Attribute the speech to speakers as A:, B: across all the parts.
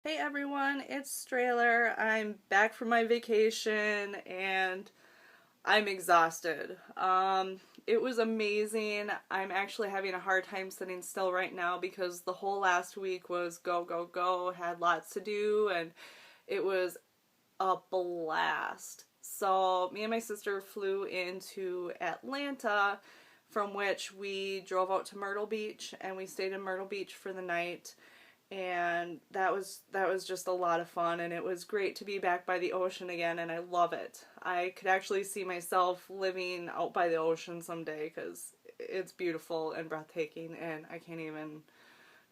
A: Hey everyone, it's Strailer. I'm back from my vacation and I'm exhausted. It was amazing. I'm actually having a hard time sitting still right now because the whole last week was go, go, go, had lots to do, and it was a blast. So, me and my sister flew into Atlanta, from which we drove out to Myrtle Beach and we stayed in Myrtle Beach for the night, and that was just a lot of fun, and it was great to be back by the ocean again, and I love it. I could actually see myself living out by the ocean someday because it's beautiful and breathtaking, and I can't even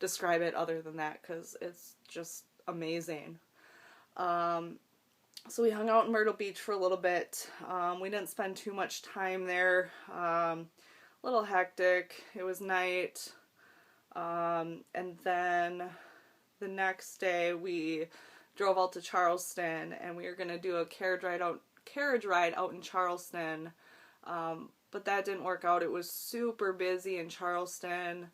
A: describe it other than that because it's just amazing. So we hung out in Myrtle Beach for a little bit. We didn't spend too much time there. A little hectic. It was night. And then the next day we drove out to Charleston, and we were gonna do a carriage ride out in Charleston. But that didn't work out. It was super busy in Charleston.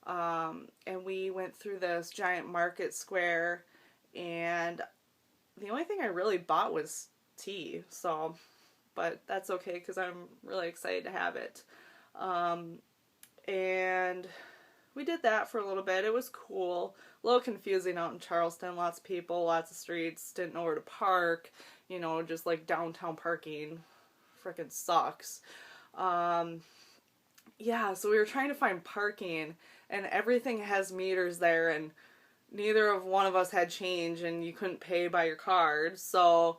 A: And we went through this giant market square, and the only thing I really bought was tea. So, but that's okay because I'm really excited to have it. And we did that for a little bit. It was cool. A little confusing out in Charleston. Lots of people, lots of streets. Didn't know where to park. Just like downtown parking. Frickin' sucks. Um, yeah, so we were trying to find parking, and everything has meters there, and neither of one of us had change, and you couldn't pay by your card. So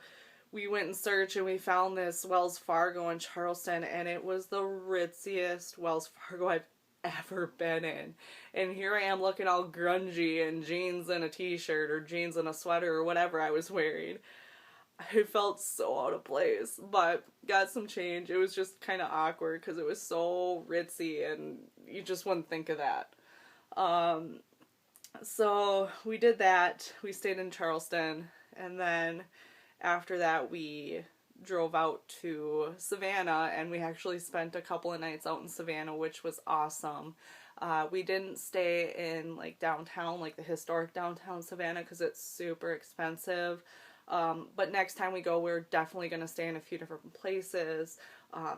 A: we went and searched, and we found this Wells Fargo in Charleston, and it was the ritziest Wells Fargo I've ever been in. And here I am looking all grungy in jeans and a t-shirt or jeans and a sweater or whatever I was wearing. I felt so out of place, but got some change. It was just kind of awkward because it was so ritzy and you just wouldn't think of that. So we did that. We stayed in Charleston, and then after that we drove out to Savannah, and we actually spent a couple of nights out in Savannah, which was awesome. We didn't stay in like downtown, like the historic downtown Savannah, because it's super expensive. But next time we go, we're definitely going to stay in a few different places.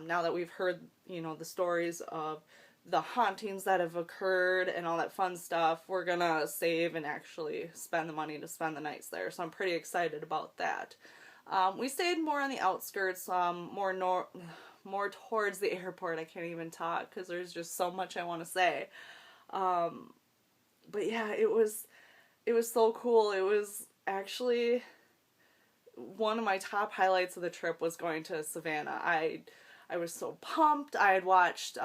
A: Now that we've heard, the stories of the hauntings that have occurred and all that fun stuff, we're gonna save and actually spend the money to spend the nights there. So I'm pretty excited about that. We stayed more on the outskirts, more towards the airport. I can't even talk because there's just so much I want to say. But yeah, it was so cool. It was actually one of my top highlights of the trip was going to Savannah. I was so pumped. I had watched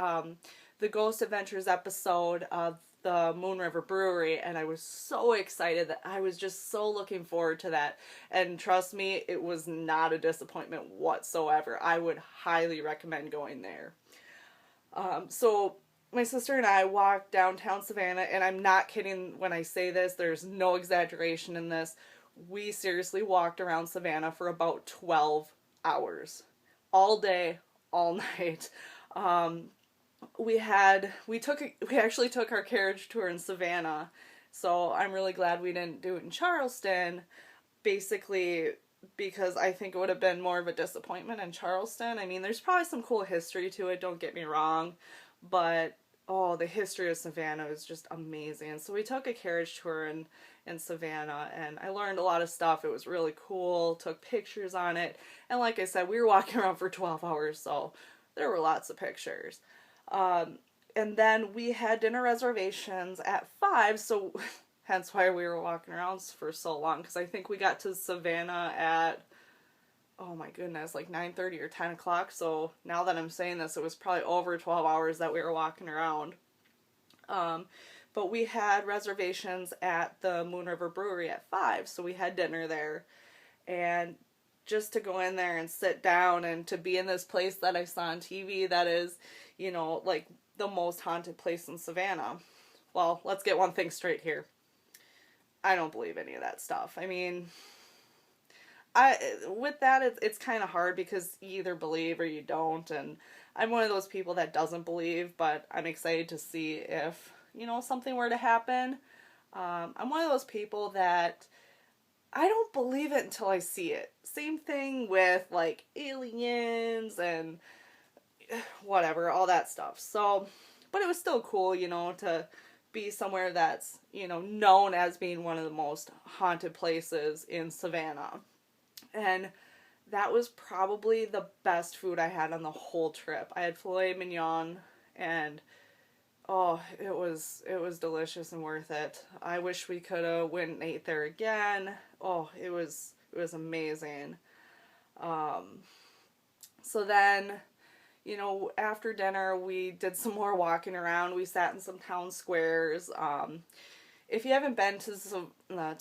A: the Ghost Adventures episode of the Moon River Brewery, and I was so excited that I was just so looking forward to that. And trust me, it was not a disappointment whatsoever. I would highly recommend going there. So my sister and I walked downtown Savannah, and I'm not kidding when I say this, there's no exaggeration in this. We seriously walked around Savannah for about 12 hours. All day, all night. We actually took our carriage tour in Savannah, so I'm really glad we didn't do it in Charleston, basically because I think it would have been more of a disappointment in Charleston. I mean, there's probably some cool history to it, don't get me wrong, but oh, the history of Savannah is just amazing. So we took a carriage tour in Savannah, and I learned a lot of stuff. It was really cool, took pictures on it, and like I said, we were walking around for 12 hours, so there were lots of pictures. And then we had dinner reservations at 5, so hence why we were walking around for so long, because I think we got to Savannah at, oh my goodness, like 9:30 or 10 o'clock. So now that I'm saying this, it was probably over 12 hours that we were walking around. But we had reservations at the Moon River Brewery at 5, so we had dinner there. And just to go in there and sit down and to be in this place that I saw on TV that is, like the most haunted place in Savannah. Well, let's get one thing straight here. I don't believe any of that stuff. I mean, with that it's kind of hard because you either believe or you don't, and I'm one of those people that doesn't believe, but I'm excited to see if, something were to happen. I'm one of those people that I don't believe it until I see it. Same thing with like aliens and whatever, all that stuff. So, but it was still cool, to be somewhere that's, known as being one of the most haunted places in Savannah. And that was probably the best food I had on the whole trip. I had filet mignon, and oh, it was delicious and worth it. I wish we could have went and ate there again. Oh, it was amazing. Um, so then, after dinner, we did some more walking around. We sat in some town squares. If you haven't been to Savannah,